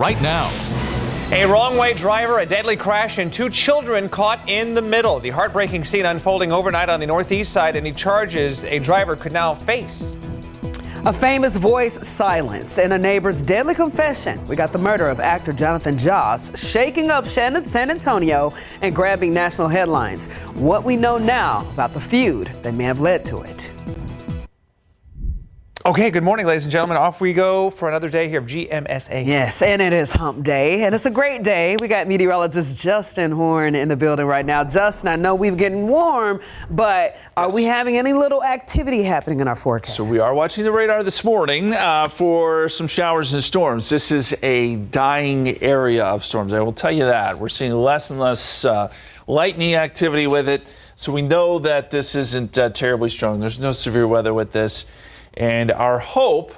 right now. A wrong-way driver, a deadly crash, and 2 children caught in the middle. The heartbreaking scene unfolding overnight on the northeast side, and the charges a driver could now face. A famous voice silenced and a neighbor's deadly confession. We got the murder of actor Jonathan Joss shaking up San Antonio and grabbing national headlines. What we know now about the feud that may have led to it. Okay, good morning, ladies and gentlemen. Off we go for another day here of GMSA. Yes, and it is hump day, and it's a great day. We got meteorologist Justin Horn in the building right now. Justin, I know we're getting warm, but are we having any little activity happening in our forecast? So we are watching the radar this morning for some showers and storms. This is a dying area of storms. I will tell you that. We're seeing less and less lightning activity with it, so we know that this isn't terribly strong. There's no severe weather with this. And our hope,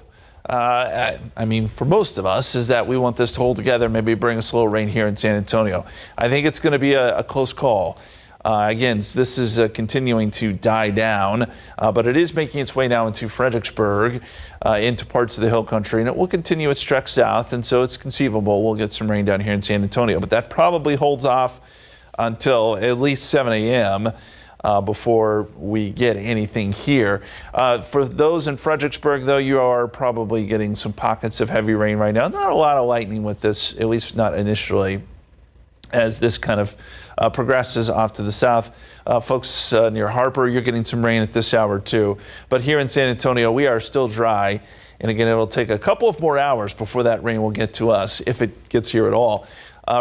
for most of us, is that we want this to hold together, maybe bring us a little rain here in San Antonio. I think it's going to be a close call. Again, this is continuing to die down, but it is making its way now into Fredericksburg, into parts of the hill country, and it will continue its trek south, and so it's conceivable we'll get some rain down here in San Antonio. But that probably holds off until at least 7 a.m., before we get anything here. For those in Fredericksburg, though, you are probably getting some pockets of heavy rain right now. Not a lot of lightning with this, at least not initially, as this kind of progresses off to the south. Folks near Harper, you're getting some rain at this hour too. But here in San Antonio, we are still dry. And again, it'll take a couple of more hours before that rain will get to us, if it gets here at all.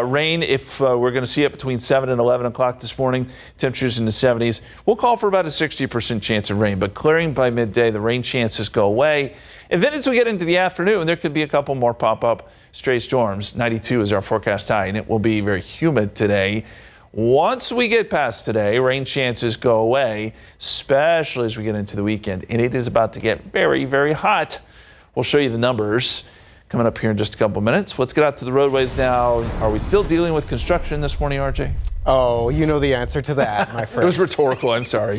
Rain, if we're going to see it between 7 and 11 o'clock this morning, temperatures in the 70s. We'll call for about a 60% chance of rain, but clearing by midday, the rain chances go away. And then as we get into the afternoon, there could be a couple more pop-up stray storms. 92 is our forecast high, and it will be very humid today. Once we get past today, rain chances go away, especially as we get into the weekend. And it is about to get very, very hot. We'll show you the numbers coming up here in just a couple minutes. Let's get out to the roadways now. Are we still dealing with construction this morning, RJ? Oh, you know the answer to that, my friend. It was rhetorical, I'm sorry.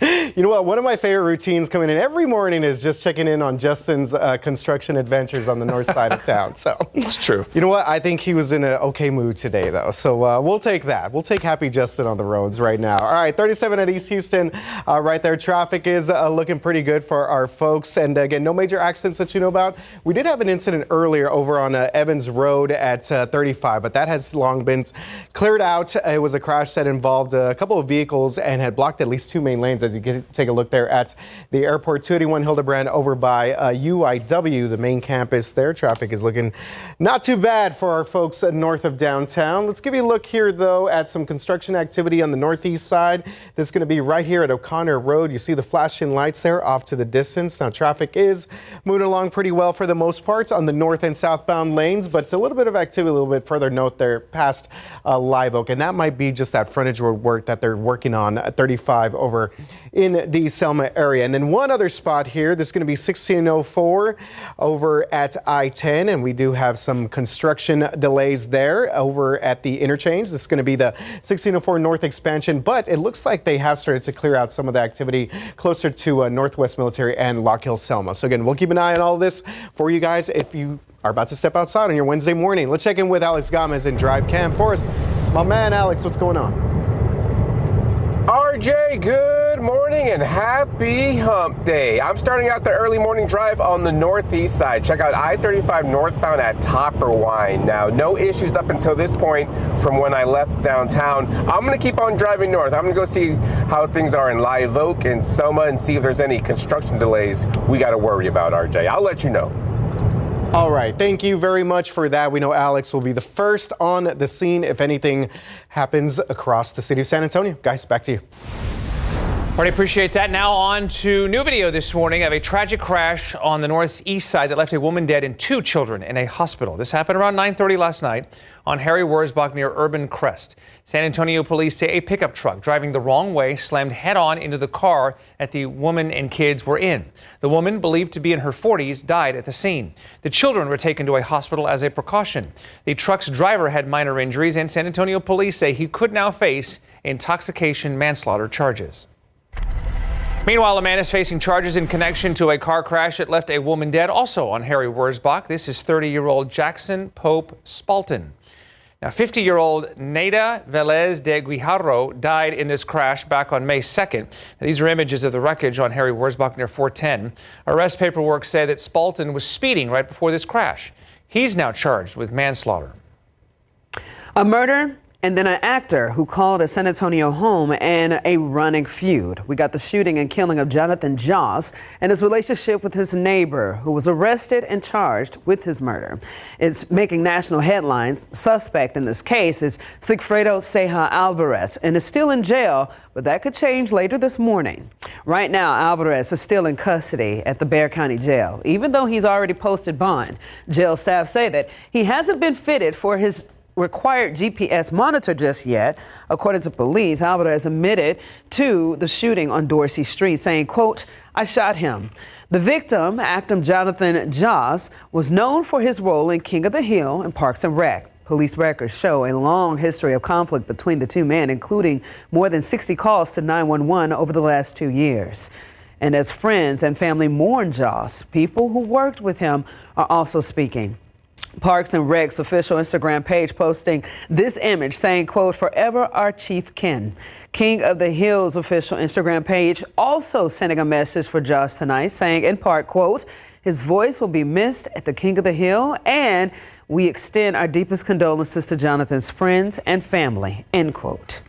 You know what? One of my favorite routines coming in every morning is just checking in on Justin's construction adventures on the north side of town. So it's true. You know what? I think he was in an okay mood today, though. So we'll take that. We'll take happy Justin on the roads right now. All right, 37 at East Houston. Right there, traffic is looking pretty good for our folks. And again, no major accidents that you know about. We did have an incident earlier over on Evans Road at 35, but that has long been cleared out. It was a crash that involved a couple of vehicles and had blocked at least 2 main lanes as you take a look there at the airport. 281 Hildebrand over by UIW, the main campus there. Traffic is looking not too bad for our folks north of downtown. Let's give you a look here, though, at some construction activity on the northeast side. This is going to be right here at O'Connor Road. You see the flashing lights there off to the distance. Now, traffic is moving along pretty well for the most part on the north and southbound lanes, but a little bit of activity a little bit further north there past Live Oak, and that might be just that frontage road work that they're working on at 35 over in the Selma area. And then one other spot here, this is going to be 1604 over at I-10, and we do have some construction delays there over at the interchange. This is going to be the 1604 North expansion, but it looks like they have started to clear out some of the activity closer to Northwest Military and Lock Hill Selma. So again, we'll keep an eye on all of this for you guys if you are about to step outside on your Wednesday morning. Let's check in with Alex Gomez in Drive Cam for us. My man, Alex, what's going on? RJ, good morning and happy hump day. I'm starting out the early morning drive on the northeast side. Check out I-35 northbound at Topperwine. Now, no issues up until this point from when I left downtown. I'm going to keep on driving north. I'm going to go see how things are in Live Oak and Selma and see if there's any construction delays we got to worry about, RJ. I'll let you know. All right. Thank you very much for that. We know Alex will be the first on the scene if anything happens across the city of San Antonio. Guys, back to you. Already appreciate that. Now on to new video this morning of a tragic crash on the northeast side that left a woman dead and 2 children in a hospital. This happened around 9:30 last night on Harry Wurzbach near Urban Crest. San Antonio police say a pickup truck driving the wrong way slammed head-on into the car that the woman and kids were in. The woman, believed to be in her 40s, died at the scene. The children were taken to a hospital as a precaution. The truck's driver had minor injuries, and San Antonio police say he could now face intoxication manslaughter charges. Meanwhile, a man is facing charges in connection to a car crash that left a woman dead, also on Harry Wurzbach. This is 30-year-old Jackson Pope Spalton. Now, 50-year-old Neda Velez de Guijarro died in this crash back on May 2nd. Now, these are images of the wreckage on Harry Wurzbach near 410. Arrest paperwork say that Spalton was speeding right before this crash. He's now charged with manslaughter. A murder and then an actor who called a San Antonio home and a running feud. We got the shooting and killing of Jonathan Joss and his relationship with his neighbor, who was arrested and charged with his murder. It's making national headlines. Suspect in this case is Sigfredo Ceja Alvarez and is still in jail, but that could change later this morning. Right now, Alvarez is still in custody at the Bexar County Jail, even though he's already posted bond. Jail staff say that he hasn't been fitted for his required GPS monitor just yet. According to police, Alvarez admitted to the shooting on Dorsey Street, saying, quote, "I shot him." The victim, actor Jonathan Joss, was known for his role in King of the Hill and Parks and Rec. Police records show a long history of conflict between the two men, including more than 60 calls to 911 over the last 2 years. And as friends and family mourn Joss, people who worked with him are also speaking. Parks and Rec's official Instagram page posting this image saying, quote, "Forever our chief Ken." King of the Hill's official Instagram page also sending a message for Josh tonight, saying in part, quote, "His voice will be missed at the King of the Hill, and we extend our deepest condolences to Jonathan's friends and family," end quote.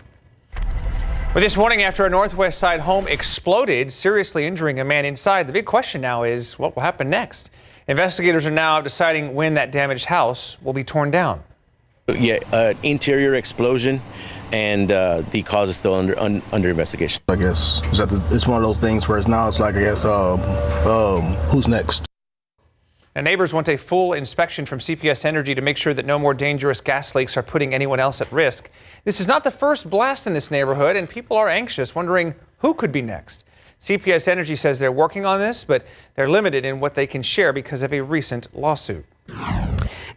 Well, this morning, after a Northwest Side home exploded, seriously injuring a man inside, the big question now is what will happen next? Investigators are now deciding when that damaged house will be torn down. Yeah, interior explosion, and the cause is still under investigation. I guess it's one of those things where it's like, I guess, who's next? Now, neighbors want a full inspection from CPS Energy to make sure that no more dangerous gas leaks are putting anyone else at risk. This is not the first blast in this neighborhood, and people are anxious, wondering who could be next. CPS Energy says they're working on this, but they're limited in what they can share because of a recent lawsuit.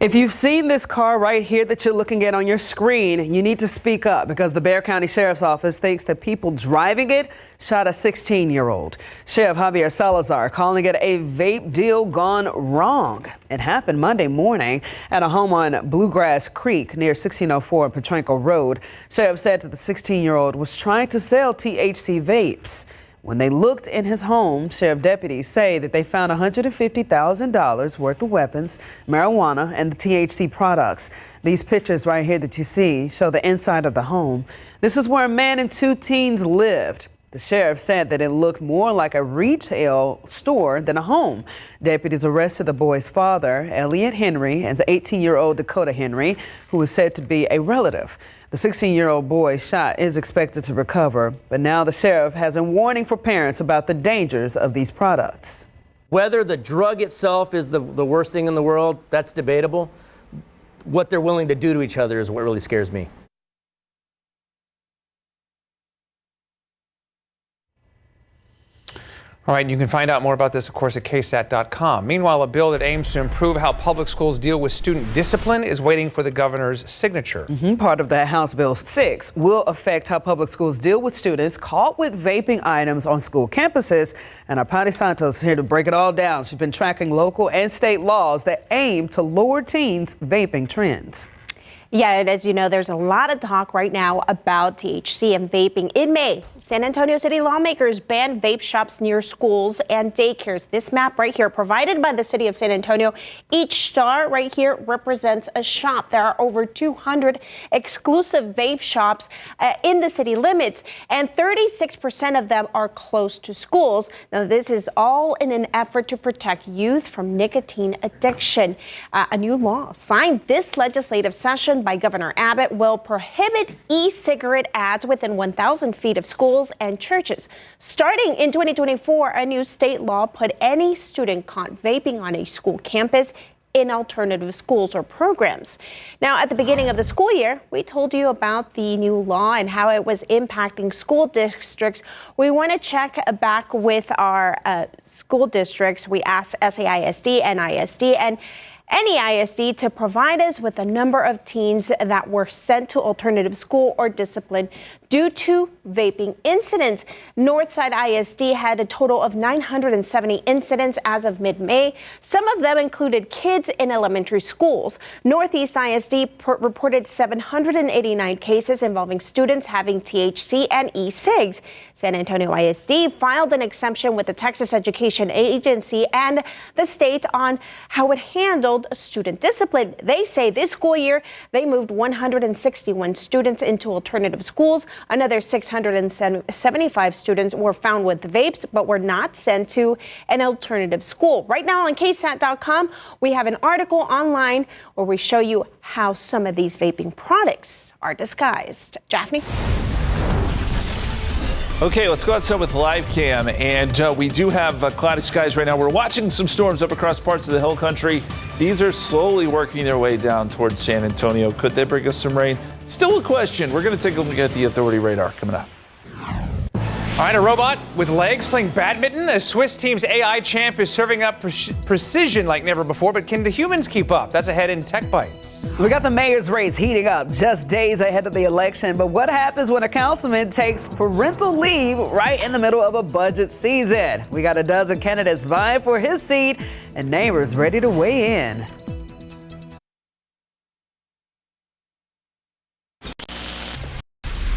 If you've seen this car right here that you're looking at on your screen, you need to speak up because the Bexar County Sheriff's Office thinks that people driving it shot a 16-year-old. Sheriff Javier Salazar calling it a vape deal gone wrong. It happened Monday morning at a home on Bluegrass Creek near 1604 Petranco Road. Sheriff said that the 16-year-old was trying to sell THC vapes. When they looked in his home, sheriff deputies say that they found $150,000 worth of weapons, marijuana, and the THC products. These pictures right here that you see show the inside of the home. This is where a man and two teens lived. The sheriff said that it looked more like a retail store than a home. Deputies arrested the boy's father, Elliot Henry, and the 18-year-old Dakota Henry, who is said to be a relative. The 16-year-old boy shot is expected to recover, but now the sheriff has a warning for parents about the dangers of these products. Whether the drug itself is the worst thing in the world, that's debatable. What they're willing to do to each other is what really scares me. All right, and you can find out more about this, of course, at KSAT.com. Meanwhile, a bill that aims to improve how public schools deal with student discipline is waiting for the governor's signature. Part of that House Bill 6 will affect how public schools deal with students caught with vaping items on school campuses. And our Patty Santos is here to break it all down. She's been tracking local and state laws that aim to lower teens' vaping trends. Yeah, and as you know, there's a lot of talk right now about THC and vaping. In May, San Antonio City lawmakers banned vape shops near schools and daycares. This map right here, provided by the city of San Antonio, each star right here represents a shop. There are over 200 exclusive vape shops in the city limits, and 36% of them are close to schools. Now, this is all in an effort to protect youth from nicotine addiction. A new law signed this legislative session by Governor Abbott will prohibit e-cigarette ads within 1,000 feet of schools and churches. Starting in 2024, a new state law put any student caught vaping on a school campus in alternative schools or programs. Now, at the beginning of the school year, we told you about the new law and how it was impacting school districts. We want to check back with our school districts. We asked SAISD and ISD and any ISD to provide us with a number of teens that were sent to alternative school or discipline due to vaping incidents. Northside ISD had a total of 970 incidents as of mid-May. Some of them included kids in elementary schools. Northeast ISD reported 789 cases involving students having THC and e-cigs. San Antonio ISD filed an exemption with the Texas Education Agency and the state on how it handled student discipline. They say this school year they moved 161 students into alternative schools. Another 675 students were found with vapes but were not sent to an alternative school. Right now on KSAT.com, we have an article online where we show you how some of these vaping products are disguised. Jaffney? Okay, let's go outside with live cam, and we do have cloudy skies right now. We're watching some storms up across parts of the hill country. These are slowly working their way down towards San Antonio. Could they bring us some rain? Still a question. We're going to take a look at the Authority radar coming up. All right, a robot with legs playing badminton. A Swiss team's AI champ is serving up precision like never before, but can the humans keep up? That's ahead in Tech Bites. We got the mayor's race heating up just days ahead of the election. But what happens when a councilman takes parental leave right in the middle of a budget season? We got a dozen candidates vying for his seat and neighbors ready to weigh in.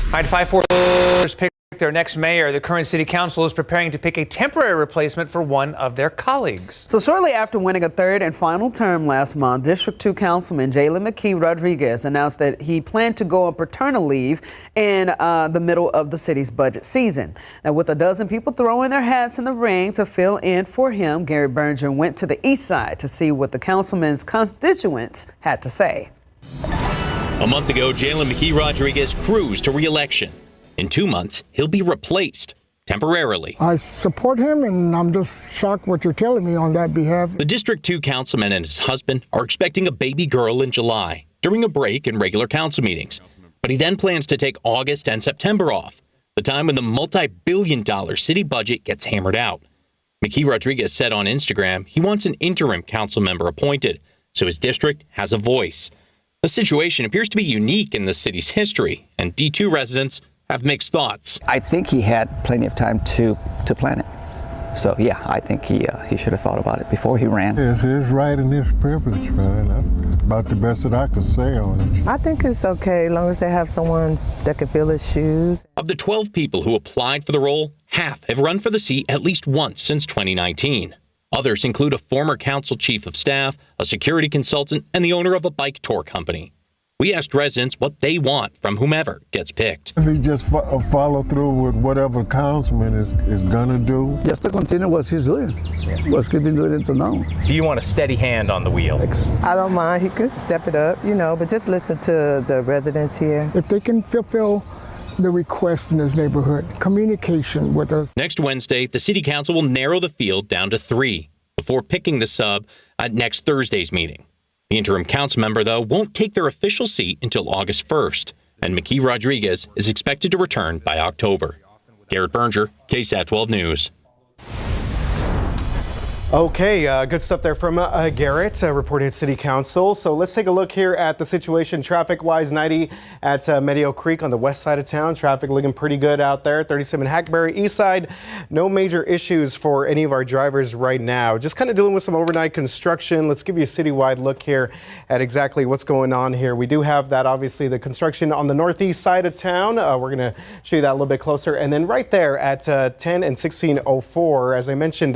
All right, 5-4 pick their next mayor. The current city council is preparing to pick a temporary replacement for one of their colleagues. So shortly after winning a third and final term last month, District 2 Councilman Jalen McKee Rodriguez announced that he planned to go on paternal leave in the middle of the city's budget season. Now, with a dozen people throwing their hats in the ring to fill in for him, Gary Berger went to the east side to see what the councilman's constituents had to say. A month ago, Jalen McKee Rodriguez cruised to re-election. In 2 months, he'll be replaced temporarily. I support him, and I'm just shocked what you're telling me on that behalf. The District 2 councilman and his husband are expecting a baby girl in July during a break in regular council meetings. But he then plans to take August and September off, the time when the multi-billion-dollar city budget gets hammered out. McKee Rodriguez said on Instagram he wants an interim council member appointed, so his district has a voice. The situation appears to be unique in the city's history, and D2 residents have mixed thoughts. I think he had plenty of time to plan it. So yeah, I think he should have thought about it before he ran. It's his right and his privilege, man. That's about the best that I could say on it. I think it's okay as long as they have someone that can fill his shoes. Of the 12 people who applied for the role, half have run for the seat at least once since 2019. Others include a former council chief of staff, a security consultant, and the owner of a bike tour company. We asked residents what they want from whomever gets picked. If he just follow through with whatever councilman is gonna do. Just to continue what he's doing, what he's been doing until now. So you want a steady hand on the wheel? I don't mind. He could step it up, but just listen to the residents here. If they can fulfill the request in this neighborhood, communication with us. Next Wednesday, the city council will narrow the field down to 3 before picking the sub at next Thursday's meeting. The interim council member, though, won't take their official seat until August 1st, and McKee Rodriguez is expected to return by October. Garrett Berger, KSAT 12 News. Okay, good stuff there from Garrett, reporting at City Council. So let's take a look here at the situation traffic-wise. 90 at Meadow Creek on the west side of town. Traffic looking pretty good out there. 37 Hackberry east side. No major issues for any of our drivers right now. Just kind of dealing with some overnight construction. Let's give you a citywide look here at exactly what's going on here. We do have that, obviously, the construction on the northeast side of town. We're going to show you that a little bit closer. And then right there at 10 and 1604, as I mentioned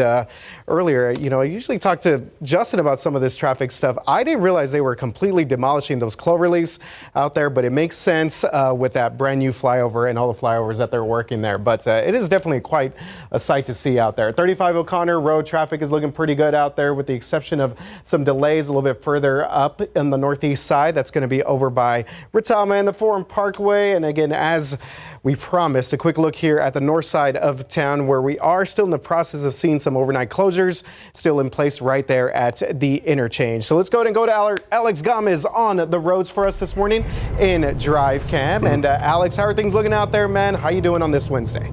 earlier, I usually talk to Justin about some of this traffic stuff. I didn't realize they were completely demolishing those cloverleafs out there, but it makes sense with that brand new flyover and all the flyovers that they're working there. But it is definitely quite a sight to see out there. 35 O'Connor Road traffic is looking pretty good out there with the exception of some delays a little bit further up in the northeast side. That's going to be over by Ritama and the Forum Parkway. And again, as we promised, a quick look here at the north side of town where we are still in the process of seeing some overnight closures still in place right there at the interchange. So let's go ahead and go to Alex Gomez on the roads for us this morning in Drive Cam. And Alex, how are things looking out there, man? How you doing on this Wednesday?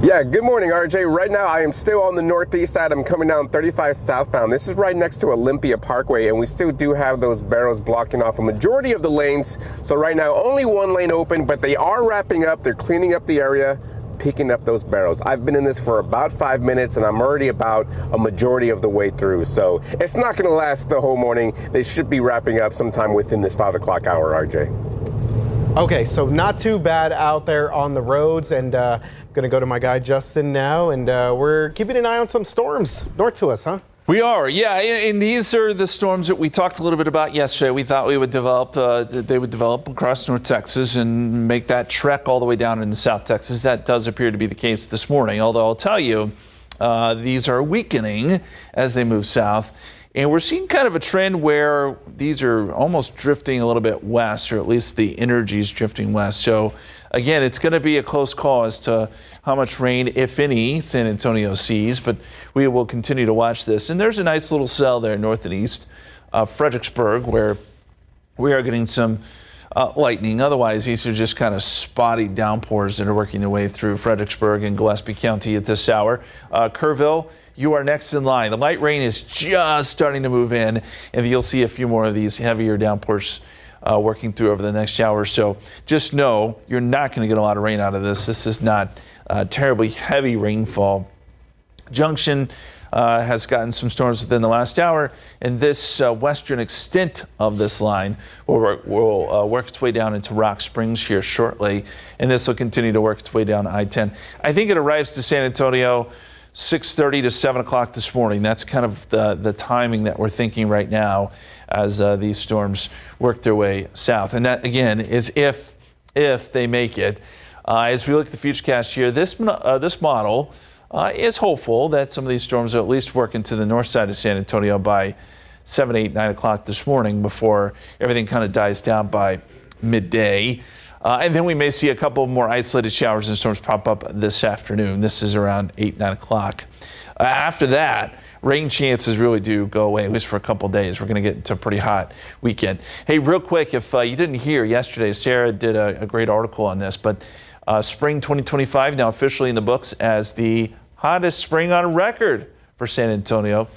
Yeah, good morning, RJ. Right now, I am still on the northeast side. I'm coming down 35 southbound. This is right next to Olympia Parkway, and we still do have those barrels blocking off a majority of the lanes. So right now, only one lane open, but they are wrapping up. They're cleaning up the area, picking up those barrels. I've been in this for about 5 minutes, and I'm already about a majority of the way through. So it's not going to last the whole morning. They should be wrapping up sometime within this 5 o'clock hour, RJ. Okay, so not too bad out there on the roads, and I'm going to go to my guy Justin now, and we're keeping an eye on some storms north to us, huh? We are, yeah, and these are the storms that we talked a little bit about yesterday. We thought we would develop, they would develop across North Texas and make that trek all the way down into South Texas. That does appear to be the case this morning, although I'll tell you, these are weakening as they move south. And we're seeing kind of a trend where these are almost drifting a little bit west, or at least the energy is drifting west. So again, it's going to be a close call as to how much rain, if any, San Antonio sees, but we will continue to watch this. And there's a nice little cell there north and east of Fredericksburg where we are getting some lightning. Otherwise, these are just kind of spotty downpours that are working their way through Fredericksburg and Gillespie County at this hour. Kerrville, you are next in line. The light rain is just starting to move in, and you'll see a few more of these heavier downpours working through over the next hour or so. Just know you're not going to get a lot of rain out of this. This is not terribly heavy rainfall. Junction has gotten some storms within the last hour, and this western extent of this line will work its way down into Rock Springs here shortly, and this will continue to work its way down I-10. I think it arrives to San Antonio 6:30 to 7 o'clock this morning. That's kind of the timing that we're thinking right now as these storms work their way south. And that, again, is if they make it. As we look at the futurecast here, this model is hopeful that some of these storms will at least work into the north side of San Antonio by 7, 8, 9 o'clock this morning before everything kind of dies down by midday. And then we may see a couple more isolated showers and storms pop up this afternoon. This is around 8, 9 o'clock. After that, rain chances really do go away, at least for a couple days. We're going to get into a pretty hot weekend. Hey, real quick, if you didn't hear yesterday, Sarah did a great article on this, but spring 2025 now officially in the books as the hottest spring on record for San Antonio.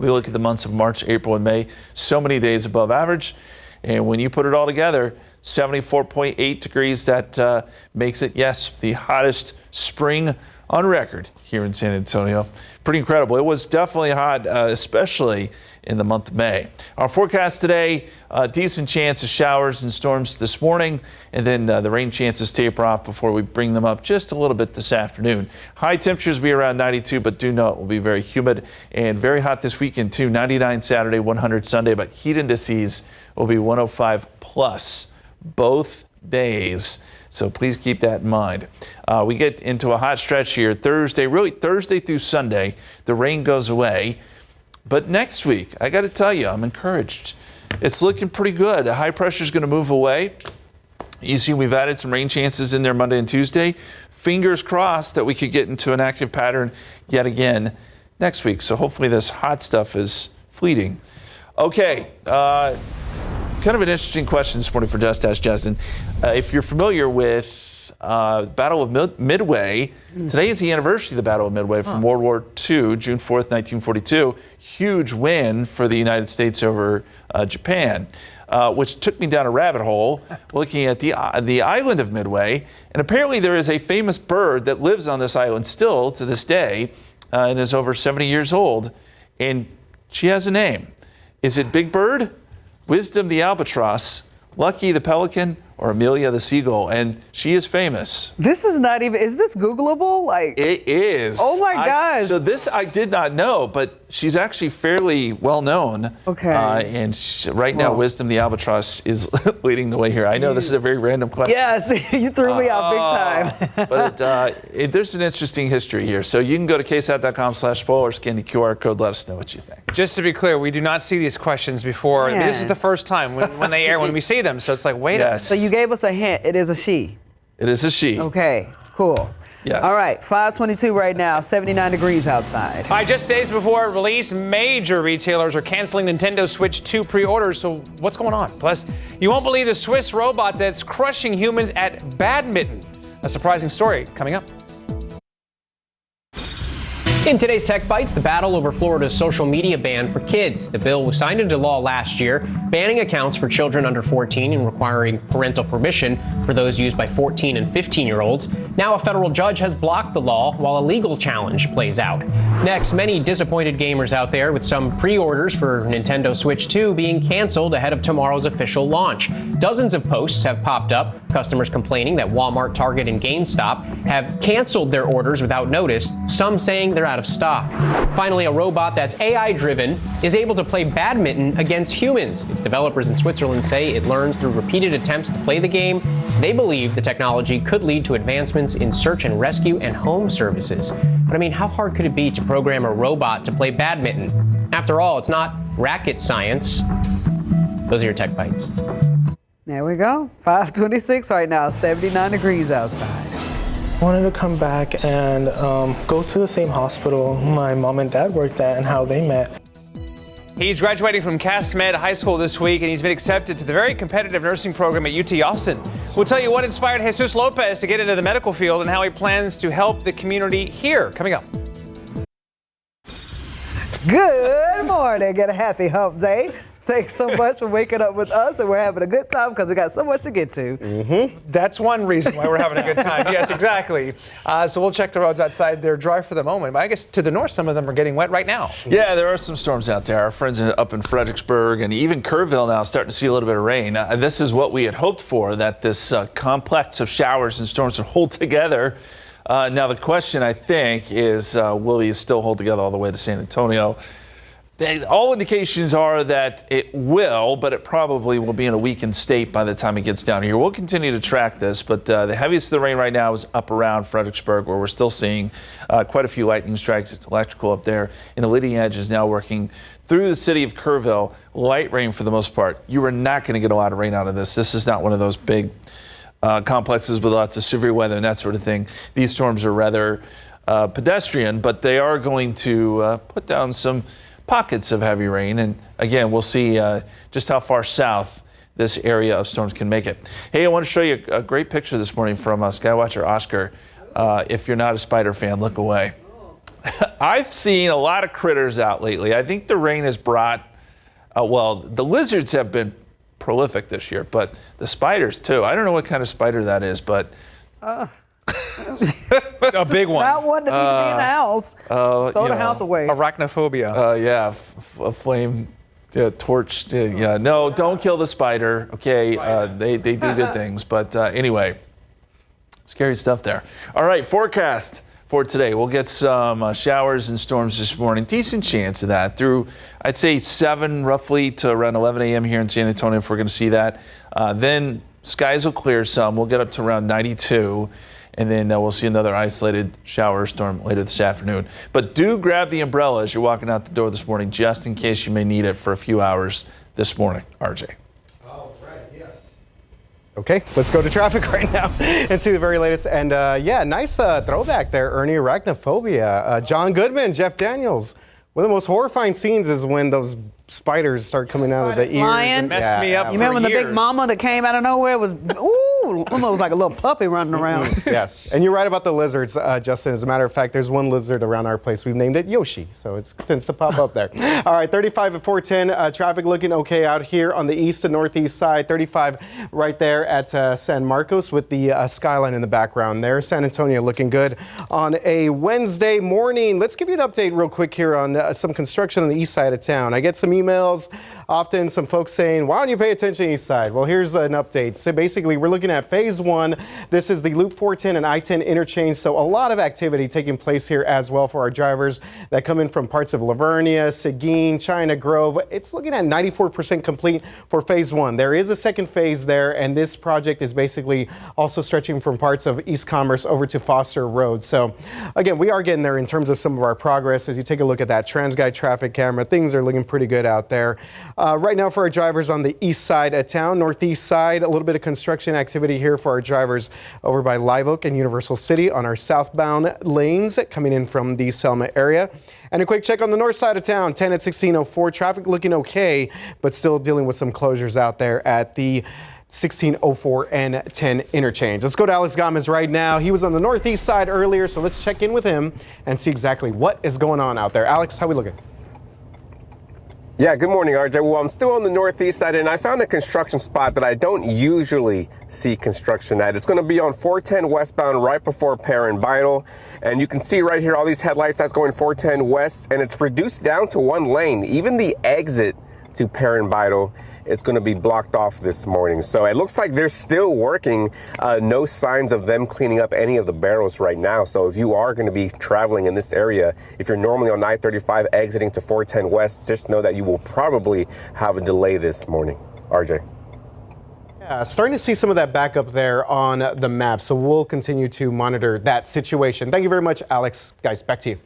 We look at the months of March, April, and May, so many days above average. And when you put it all together, 74.8 degrees, that makes it, yes, the hottest spring on record here in San Antonio. Pretty incredible. It was definitely hot, especially in the month of May. Our forecast today, decent chance of showers and storms this morning, and then the rain chances taper off before we bring them up just a little bit this afternoon. High temperatures will be around 92, but do know it will be very humid and very hot this weekend too. 99 Saturday, 100 Sunday, but heat indices will be 105 plus both days. So please keep that in mind. We get into a hot stretch here Thursday, really Thursday through Sunday. The rain goes away. But next week, I got to tell you, I'm encouraged. It's looking pretty good. The high pressure is going to move away. You see, we've added some rain chances in there Monday and Tuesday. Fingers crossed that we could get into an active pattern yet again next week. So hopefully this hot stuff is fleeting. Okay, kind of an interesting question this morning for Just Ask Justin. If you're familiar with Battle of Midway, today is the anniversary of the Battle of Midway from World War II, June 4th, 1942. Huge win for the United States over Japan, which took me down a rabbit hole looking at the island of Midway. And apparently there is a famous bird that lives on this island still to this day and is over 70 years old. And she has a name. Is it Big Bird, Wisdom the Albatross, Lucky the Pelican, or Amelia the Seagull? And she is famous. This is not even, is this Googleable? Like, it is. Oh my gosh. So this I did not know, but she's actually fairly well known. Okay. And right now, Wisdom the Albatross is leading the way here. I know this is a very random question. Yes, you threw me out big time. But there's an interesting history here. So you can go to ksat.com/poll or scan the QR code. Let us know what you think. Just to be clear, we do not see these questions before. I mean, this is the first time when they air, when we see them. So it's like, wait a minute. So you gave us a hint. It is a she. It is a she. Okay, cool. Yes. All right, 5:22 right now, 79 degrees outside. All right, just days before release, major retailers are canceling Nintendo Switch 2 pre-orders. So what's going on? Plus, you won't believe the Swiss robot that's crushing humans at badminton. A surprising story coming up. In today's Tech Bites, the battle over Florida's social media ban for kids. The bill was signed into law last year, banning accounts for children under 14 and requiring parental permission for those used by 14 and 15-year-olds. Now a federal judge has blocked the law while a legal challenge plays out. Next, many disappointed gamers out there with some pre-orders for Nintendo Switch 2 being canceled ahead of tomorrow's official launch. Dozens of posts have popped up, customers complaining that Walmart, Target, and GameStop have canceled their orders without notice, some saying they're out of stock. Finally, a robot that's AI-driven is able to play badminton against humans. Its developers in Switzerland say it learns through repeated attempts to play the game. They believe the technology could lead to advancements in search and rescue and home services. But I mean, how hard could it be to program a robot to play badminton? After all, it's not rocket science. Those are your Tech Bites. There we go. 5:26 right now, 79 degrees outside. I wanted to come back and go to the same hospital my mom and dad worked at and how they met. He's graduating from KSAT High School this week, and he's been accepted to the very competitive nursing program at UT Austin. We'll tell you what inspired Jesus Lopez to get into the medical field and how he plans to help the community here. Coming up. Good morning and a happy hump day. Thanks so much for waking up with us, and we're having a good time because we got so much to get to. That's one reason why we're having a good time. Yes, exactly. So we'll check the roads outside. They're dry for the moment, but I guess to the north, some of them are getting wet right now. Yeah, there are some storms out there. Our friends up in Fredericksburg and even Kerrville now starting to see a little bit of rain. This is what we had hoped for, that this complex of showers and storms would hold together. Now the question, I think, is will these still hold together all the way to San Antonio? All indications are that it will, but it probably will be in a weakened state by the time it gets down here. We'll continue to track this, but the heaviest of the rain right now is up around Fredericksburg, where we're still seeing quite a few lightning strikes. It's electrical up there, and the leading edge is now working through the city of Kerrville. Light rain for the most part. You are not going to get a lot of rain out of this. This is not one of those big complexes with lots of severe weather and that sort of thing. These storms are rather pedestrian, but they are going to put down some pockets of heavy rain, and again, we'll see just how far south this area of storms can make it. Hey, I want to show you a great picture this morning from Skywatcher Oscar. If you're not a spider fan, look away. I've seen a lot of critters out lately. I think the rain has brought, well, the lizards have been prolific this year, but the spiders too. I don't know what kind of spider that is, but a big one. Not one that needs to be in the house. Just throw the house away. Arachnophobia. Yeah, a flame torch. Yeah, no, don't kill the spider. Okay, they do good things, but anyway, scary stuff there. All right, forecast for today. We'll get some showers and storms this morning. Decent chance of that through, I'd say 7 roughly to around 11 a.m. here in San Antonio if we're going to see that. Then skies will clear some. We'll get up to around 92. And then we'll see another isolated shower or storm later this afternoon. But do grab the umbrella as you're walking out the door this morning, just in case you may need it for a few hours this morning. RJ. All right, yes. Okay, let's go to traffic right now and see the very latest. And yeah, nice throwback there, Ernie. Arachnophobia. John Goodman, Jeff Daniels. One of the most horrifying scenes is when those spiders start coming out of the ears. Flying. Messed me up. You remember when the big mama that came out of nowhere was, ooh, it was like a little puppy running around. Yes, and you're right about the lizards, Justin. As a matter of fact, there's one lizard around our place. We've named it Yoshi, so it tends to pop up there. All right, 35 at 410. Traffic looking okay out here on the east and northeast side. 35 right there at San Marcos with the skyline in the background there. San Antonio looking good on a Wednesday morning. Let's give you an update real quick here on some construction on the east side of town. I get some emails, often some folks saying, why don't you pay attention to the east side? Well, here's an update. So basically, we're looking at phase 1. This is the Loop 410 and I-10 interchange. So a lot of activity taking place here as well for our drivers that come in from parts of Lavernia, Seguin, China Grove. It's looking at 94% complete for phase 1. There is a second phase there, and this project is basically also stretching from parts of East Commerce over to Foster Road. So again, we are getting there in terms of some of our progress. As you take a look at that TransGuide traffic camera, things are looking pretty good out there. Right now for our drivers on the east side of town, northeast side, a little bit of construction activity here for our drivers over by Live Oak and Universal City on our southbound lanes coming in from the Selma area. And a quick check on the north side of town, 10 at 1604. Traffic looking okay, but still dealing with some closures out there at the 1604 and 10 interchange. Let's go to Alex Gomez right now. He was on the northeast side earlier, so let's check in with him and see exactly what is going on out there. Alex, how we looking? Yeah, good morning, RJ. Well, I'm still on the northeast side, and I found a construction spot that I don't usually see construction at. It's going to be on 410 westbound right before Perrin Vital. And you can see right here all these headlights. That's going 410 west, and it's reduced down to one lane. Even the exit to Perrin Vital, it's going to be blocked off this morning. So it looks like they're still working. No signs of them cleaning up any of the barrels right now. So if you are going to be traveling in this area, if you're normally on I-35 exiting to 410 West, just know that you will probably have a delay this morning. RJ. Yeah, starting to see some of that backup there on the map. So we'll continue to monitor that situation. Thank you very much, Alex. Guys, back to you.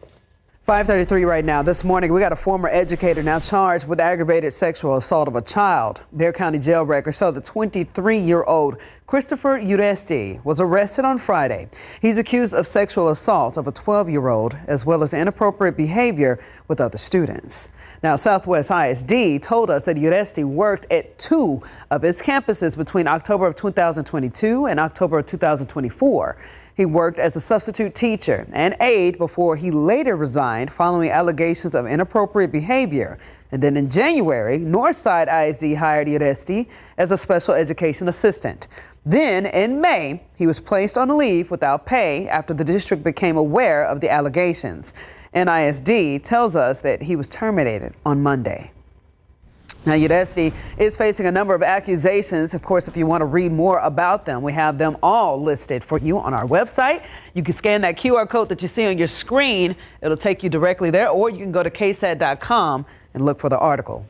5:33 right now. This morning, we got a former educator now charged with aggravated sexual assault of a child. Dare County jail records show the 23-year-old Christopher Uresti was arrested on Friday. He's accused of sexual assault of a 12-year-old as well as inappropriate behavior with other students. Now, Southwest ISD told us that Uresti worked at 2 of its campuses between October of 2022 and October of 2024. He worked as a substitute teacher and aide before he later resigned following allegations of inappropriate behavior. And then in January, Northside ISD hired Uresti as a special education assistant. Then in May, he was placed on leave without pay after the district became aware of the allegations. NISD tells us that he was terminated on Monday. Now, Uresti is facing a number of accusations. Of course, if you want to read more about them, we have them all listed for you on our website. You can scan that QR code that you see on your screen. It'll take you directly there, or you can go to KSAT.com and look for the article.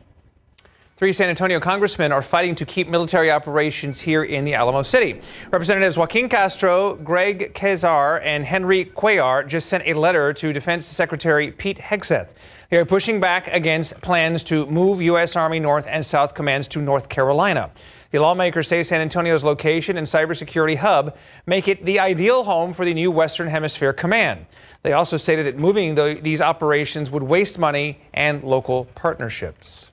3 San Antonio congressmen are fighting to keep military operations here in the Alamo City. Representatives Joaquin Castro, Greg Kezar, and Henry Cuellar just sent a letter to Defense Secretary Pete Hegseth. They are pushing back against plans to move U.S. Army North and South commands to North Carolina. The lawmakers say San Antonio's location and cybersecurity hub make it the ideal home for the new Western Hemisphere Command. They also stated that moving these operations would waste money and local partnerships.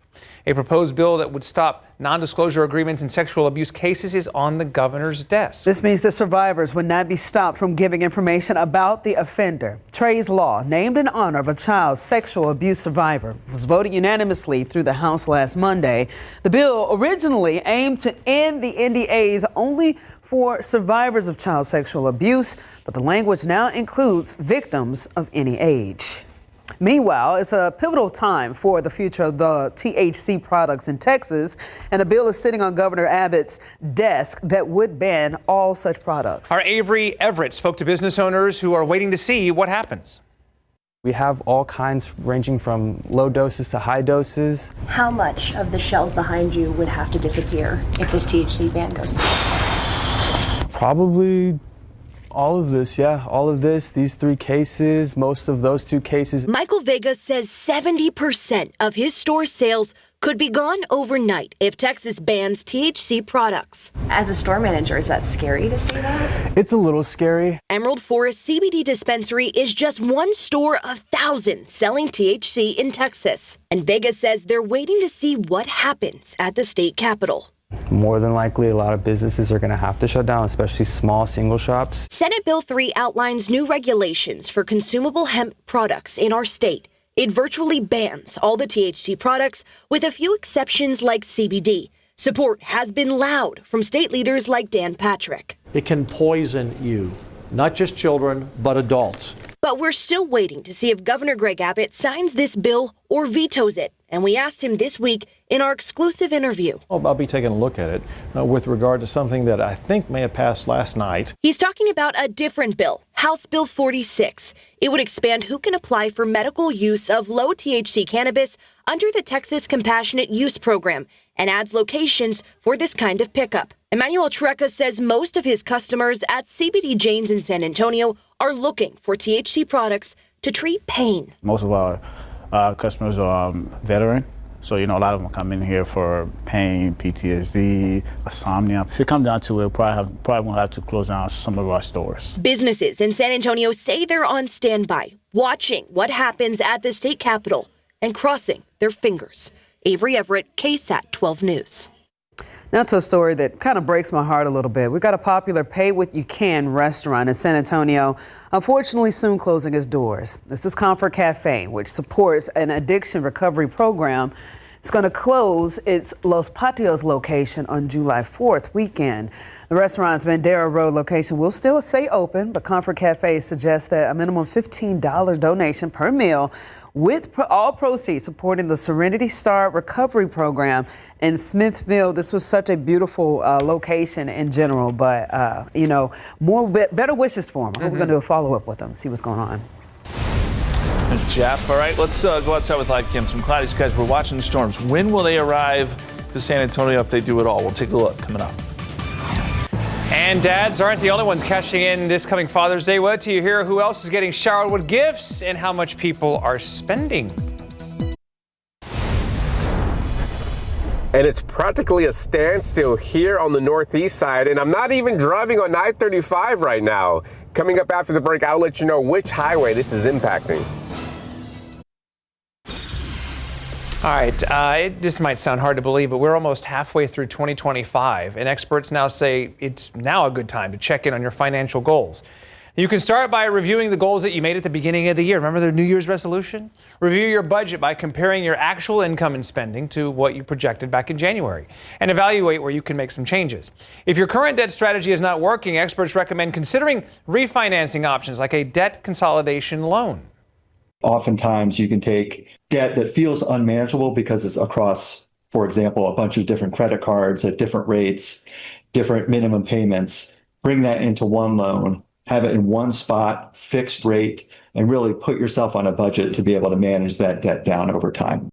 A proposed bill that would stop non-disclosure agreements in sexual abuse cases is on the governor's desk. This means the survivors would not be stopped from giving information about the offender. Trey's Law, named in honor of a child sexual abuse survivor, was voted unanimously through the House last Monday. The bill originally aimed to end the NDAs only for survivors of child sexual abuse, but the language now includes victims of any age. Meanwhile, it's a pivotal time for the future of the THC products in Texas, and a bill is sitting on Governor Abbott's desk that would ban all such products. Our Avery Everett spoke to business owners who are waiting to see what happens. We have all kinds ranging from low doses to high doses. How much of the shelves behind you would have to disappear if this THC ban goes through? Probably all of this, yeah. All of this, these 3 cases, most of those 2 cases. Michael Vega says 70% of his store sales could be gone overnight if Texas bans THC products. As a store manager, is that scary to see that? It's a little scary. Emerald Forest CBD Dispensary is just one store of thousands selling THC in Texas. And Vega says they're waiting to see what happens at the state capitol. More than likely, a lot of businesses are going to have to shut down, especially small single shops. Senate Bill 3 outlines new regulations for consumable hemp products in our state. It virtually bans all the THC products, with a few exceptions like CBD. Support has been loud from state leaders like Dan Patrick. It can poison you, not just children, but adults. But we're still waiting to see if Governor Greg Abbott signs this bill or vetoes it. And we asked him this week in our exclusive interview. I'll be taking a look at it with regard to something that I think may have passed last night. He's talking about a different bill, House Bill 46. It would expand who can apply for medical use of low THC cannabis under the Texas Compassionate Use Program and adds locations for this kind of pickup. Emmanuel Treca says most of his customers at CBD Jane's in San Antonio are looking for THC products to treat pain. Most of our customers are veteran, so a lot of them come in here for pain, PTSD, insomnia. If it comes down to it, probably won't have to close down some of our stores. Businesses in San Antonio say they're on standby, watching what happens at the state capitol and crossing their fingers. Avery Everett, KSAT 12 News. Now to a story that kind of breaks my heart a little bit. We've got a popular pay what you can restaurant in San Antonio, unfortunately soon closing its doors. This is Comfort Cafe, which supports an addiction recovery program. It's going to close its Los Patios location on July 4th weekend. The restaurant's Bandera Road location will still stay open, but Comfort Cafe suggests that a minimum $15 donation per meal with all proceeds supporting the Serenity Star Recovery Program in Smithville. This was such a beautiful location in general, but, better wishes for them. I hope we're going to do a follow-up with them, see what's going on. Jeff, all right, let's go outside with live cam. Some cloudy skies. We're watching the storms. When will they arrive to San Antonio if they do at all? We'll take a look coming up. And dads aren't the only ones cashing in this coming Father's Day. Wait till you hear who else is getting showered with gifts and how much people are spending. And it's practically a standstill here on the northeast side, and I'm not even driving on I-35 right now. Coming up after the break, I'll let you know which highway this is impacting. All right, this might sound hard to believe, but we're almost halfway through 2025, and experts now say it's now a good time to check in on your financial goals. You can start by reviewing the goals that you made at the beginning of the year. Remember the New Year's resolution? Review your budget by comparing your actual income and spending to what you projected back in January, and evaluate where you can make some changes. If your current debt strategy is not working, experts recommend considering refinancing options like a debt consolidation loan. Oftentimes you can take debt that feels unmanageable because it's across, for example, a bunch of different credit cards at different rates, different minimum payments, bring that into one loan, have it in one spot, fixed rate, and really put yourself on a budget to be able to manage that debt down over time.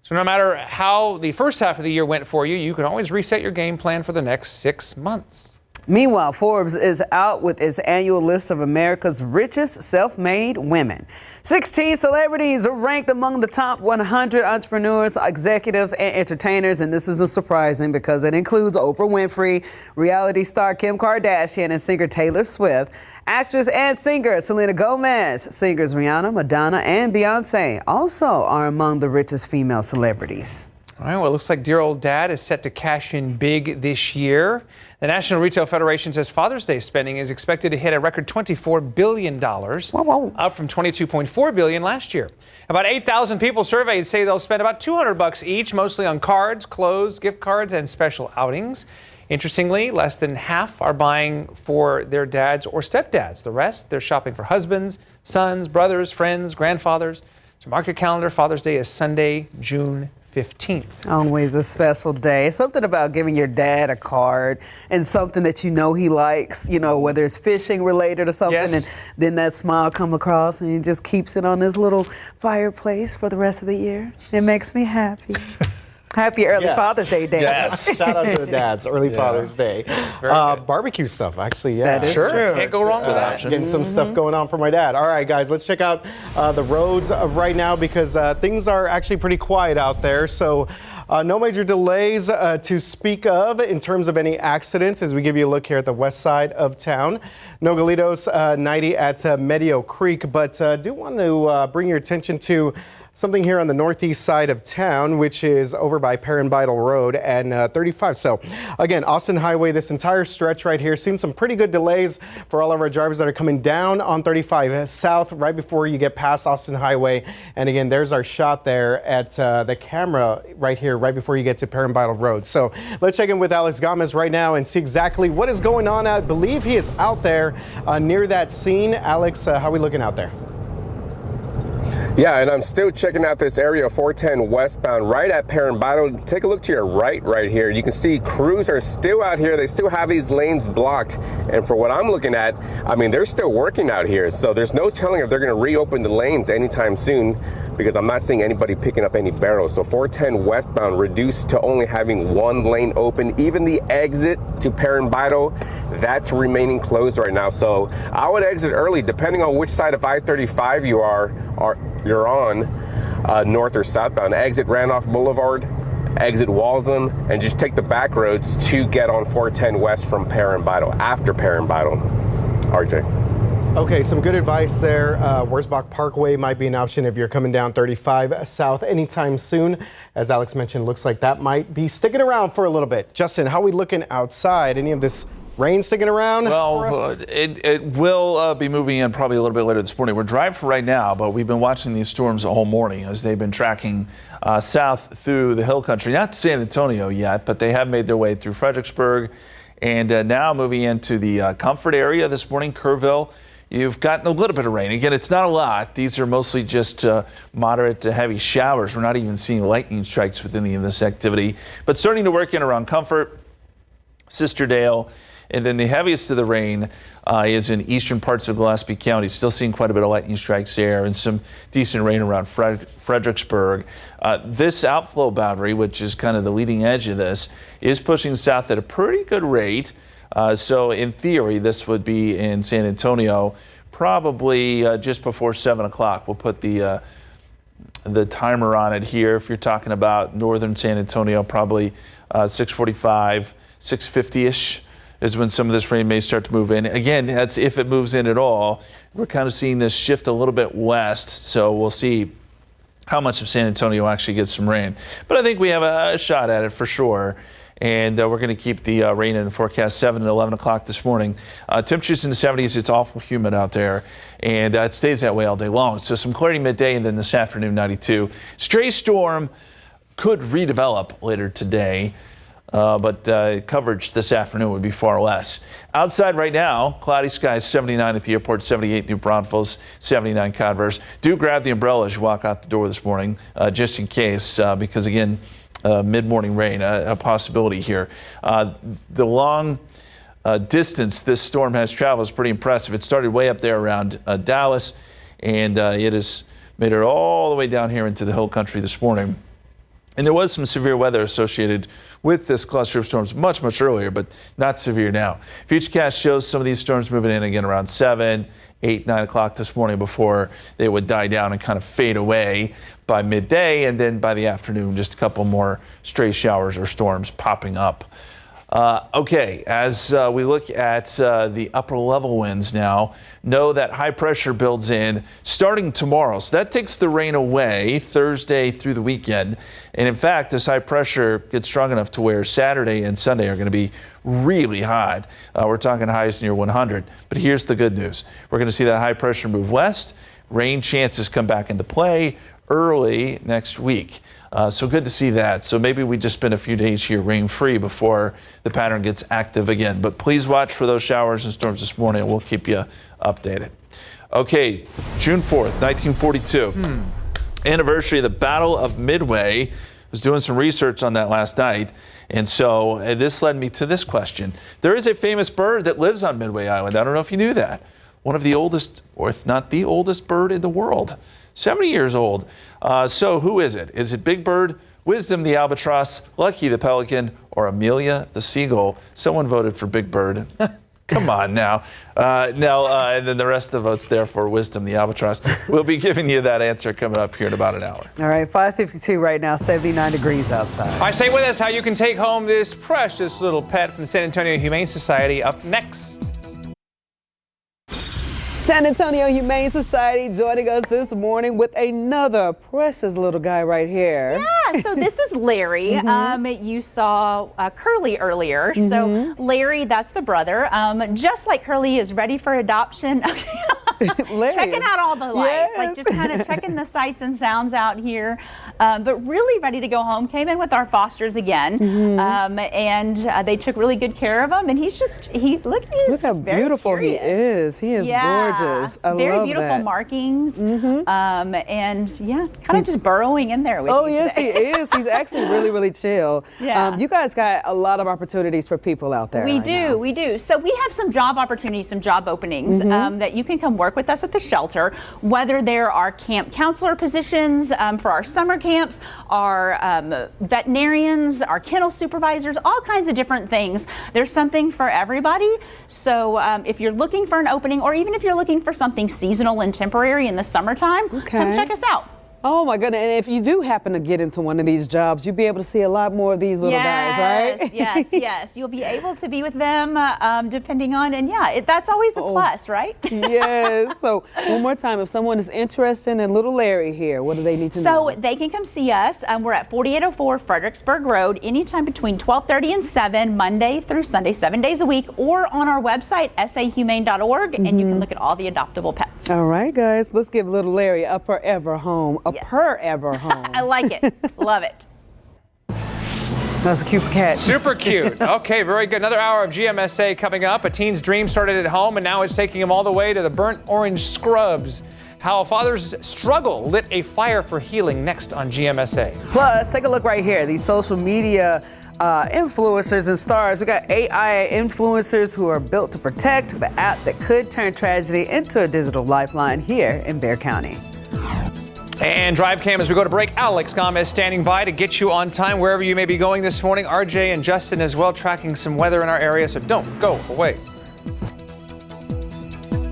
So no matter how the first half of the year went for you, you can always reset your game plan for the next 6 months. Meanwhile, Forbes is out with its annual list of America's richest self-made women. 16 celebrities are ranked among the top 100 entrepreneurs, executives, and entertainers. And this isn't surprising because it includes Oprah Winfrey, reality star Kim Kardashian, and singer Taylor Swift. Actress and singer Selena Gomez, singers Rihanna, Madonna, and Beyonce also are among the richest female celebrities. All right, well, it looks like dear old dad is set to cash in big this year. The National Retail Federation says Father's Day spending is expected to hit a record $24 billion, up from $22.4 billion last year. About 8,000 people surveyed say they'll spend about $200 each, mostly on cards, clothes, gift cards, and special outings. Interestingly, less than half are buying for their dads or stepdads. The rest, they're shopping for husbands, sons, brothers, friends, grandfathers. So mark your calendar. Father's Day is Sunday, June 15th. Always a special day. Something about giving your dad a card and something that you know he likes, whether it's fishing related or something, yes. And then that smile come across and he just keeps it on his little fireplace for the rest of the year. It makes me happy. Happy early Father's Day, Dad. Yes. Shout out to the dads. Early Father's Day. Barbecue stuff, actually. Yeah. That is true. Can't go wrong with that. Getting some stuff going on for my dad. All right, guys, let's check out the roads right now because things are actually pretty quiet out there. So no major delays to speak of in terms of any accidents as we give you a look here at the west side of town. Nogalitos 90 at Medio Creek, but do want to bring your attention to something here on the northeast side of town, which is over by Perrin-Bidle Road and 35. So again, Austin Highway, this entire stretch right here, seen some pretty good delays for all of our drivers that are coming down on 35 south right before you get past Austin Highway. And again, there's our shot there at the camera right here, right before you get to Perrin-Bidle Road. So let's check in with Alex Gomez right now and see exactly what is going on. I believe he is out there near that scene. Alex, how are we looking out there? Yeah, and I'm still checking out this area 410 westbound right at Perrin-Bidle. Take a look to your right here. You can see crews are still out here. They still have these lanes blocked. And for what I'm looking at, I mean, they're still working out here. So there's no telling if they're going to reopen the lanes anytime soon because I'm not seeing anybody picking up any barrels. So 410 westbound reduced to only having one lane open. Even the exit to Perrin-Bidle, that's remaining closed right now. So I would exit early depending on which side of I-35 you're on, north or southbound. Exit Randolph Boulevard, exit Walsham, and just take the back roads to get on 410 west from Perrin-Bidle, after Perrin-Bidle. RJ. Okay, some good advice there. Wurzbach Parkway might be an option if you're coming down 35 south anytime soon. As Alex mentioned, looks like that might be sticking around for a little bit. Justin, how are we looking outside? Any of this rain sticking around? Well, it will be moving in probably a little bit later this morning. We're dry for right now, but we've been watching these storms all morning as they've been tracking south through the hill country. Not San Antonio yet, but they have made their way through Fredericksburg and now moving into the Comfort area this morning, Kerrville. You've gotten a little bit of rain. Again, it's not a lot. These are mostly just moderate to heavy showers. We're not even seeing lightning strikes with any of this activity, but starting to work in around Comfort, Sisterdale, and then the heaviest of the rain is in eastern parts of Gillespie County. Still seeing quite a bit of lightning strikes there and some decent rain around Fredericksburg. This outflow boundary, which is kind of the leading edge of this, is pushing south at a pretty good rate. So in theory, this would be in San Antonio probably just before 7 o'clock. We'll put the timer on it here. If you're talking about northern San Antonio, probably 6:45, 6:50-ish is when some of this rain may start to move in. Again, that's if it moves in at all. We're kind of seeing this shift a little bit west, so we'll see how much of San Antonio actually gets some rain. But I think we have a shot at it for sure. And we're going to keep the rain in the forecast 7 and 11 o'clock this morning. Temperatures in the 70s. It's awful humid out there, and it stays that way all day long. So some clarity midday, and then this afternoon, 92. Stray storm could redevelop later today, but coverage this afternoon would be far less. Outside right now, cloudy skies, 79 at the airport, 78 New Braunfels, 79 Converse. Do grab the umbrella as you walk out the door this morning, just in case, because again, mid-morning rain, a possibility here. The long distance this storm has traveled is pretty impressive. It started way up there around Dallas, and it has made it all the way down here into the hill country this morning. And there was some severe weather associated with this cluster of storms much, much earlier, but not severe now. Futurecast shows some of these storms moving in again around 7, 8, 9 o'clock this morning before they would die down and kind of fade away by midday, and then by the afternoon, just a couple more stray showers or storms popping up. Okay, as we look at the upper level winds now, know that high pressure builds in starting tomorrow. So that takes the rain away Thursday through the weekend. And in fact, this high pressure gets strong enough to where Saturday and Sunday are going to be really hot. We're talking highs near 100. But here's the good news. We're going to see that high pressure move west. Rain chances come back into play early next week. So good to see that. So maybe we just spend a few days here rain-free before the pattern gets active again. But please watch for those showers and storms this morning, and we'll keep you updated. Okay, June 4th, 1942. Anniversary of the Battle of Midway. I was doing some research on that last night. And so this led me to this question. There is a famous bird that lives on Midway Island. I don't know if you knew that. One of the oldest, or if not the oldest bird in the world. 70 years old. So who is it? Is it Big Bird, Wisdom the albatross, Lucky the pelican, or Amelia the seagull? Someone voted for Big Bird. Come on now. And then the rest of the votes there for Wisdom the albatross. We'll be giving you that answer coming up here in about an hour. All right, 5:52 right now, 79 degrees outside. All right, stay with us how you can take home this precious little pet from the San Antonio Humane Society up next. San Antonio Humane Society joining us this morning with another precious little guy right here. Yeah, so this is Larry. You saw Curly earlier. So Larry, that's the brother. Just like Curly is ready for adoption. Checking out all the lights, like just kind of checking the sights and sounds out here, but really ready to go home. Came in with our fosters again, and they took really good care of him. And he's look how beautiful he is. He is gorgeous. I very love beautiful that. markings, and yeah, kind of just burrowing in there with you yes, today. he is. He's actually really, really chill. Yeah. You guys got a lot of opportunities for people out there. We do. So we have some job opportunities, some job openings that you can come work with us at the shelter, whether there are camp counselor positions for our summer camps, our veterinarians, our kennel supervisors, all kinds of different things. There's something for everybody. So if you're looking for an opening, or even if you're looking for something seasonal and temporary in the summertime, come check us out. Oh my goodness. And if you do happen to get into one of these jobs, you'll be able to see a lot more of these little guys, right? Yes. You'll be able to be with them depending on, and that's always a plus, right? Yes. So one more time, if someone is interested in little Larry here, what do they need to know? So they can come see us. We're at 4804 Fredericksburg Road anytime between 12:30 and 7, Monday through Sunday, 7 days a week, or on our website, sahumane.org, and you can look at all the adoptable pets. All right, guys, let's give little Larry a forever home. Forever home. I like it. Love it. That's a cute cat. Super cute. Okay, very good. Another hour of GMSA coming up. A teen's dream started at home, and now it's taking him all the way to the burnt orange scrubs. How a father's struggle lit a fire for healing, next on GMSA. Plus, take a look right here. These social media influencers and stars. We got AI influencers who are built to protect the app that could turn tragedy into a digital lifeline here in Bexar County. And drive cam as we go to break. Alex Gomez standing by to get you on time wherever you may be going this morning. RJ and Justin as well tracking some weather in our area, so don't go away.